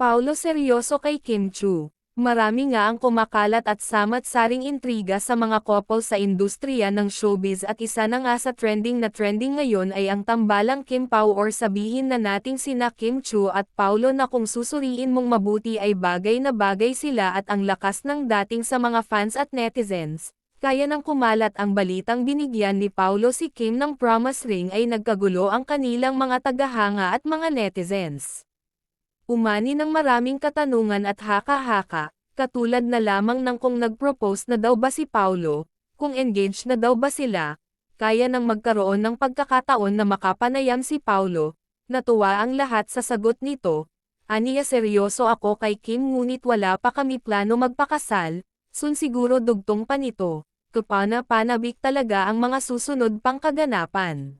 Paulo seryoso kay Kim Chu. Marami nga ang kumakalat at samat-saring intriga sa mga couple sa industriya ng showbiz at isa na nga sa trending ngayon ay ang tambalang Kim Pao or sabihin na nating sina Kim Chu at Paulo na kung susuriin mong mabuti ay bagay na bagay sila at ang lakas ng dating sa mga fans at netizens. Kaya nang kumalat ang balitang binigyan ni Paulo si Kim ng promise ring ay nagkagulo ang kanilang mga tagahanga at mga netizens. Umani ng maraming katanungan at haka-haka, katulad na lamang ng kung nag-propose na daw ba si Paulo, kung engaged na daw ba sila, kaya nang magkaroon ng pagkakataon na makapanayam si Paulo. Natuwa ang lahat sa sagot nito. Aniya seryoso ako kay Kim ngunit wala pa kami plano magpakasal, soon siguro dugtong pa nito. Kapana-panabik talaga ang mga susunod pang kaganapan.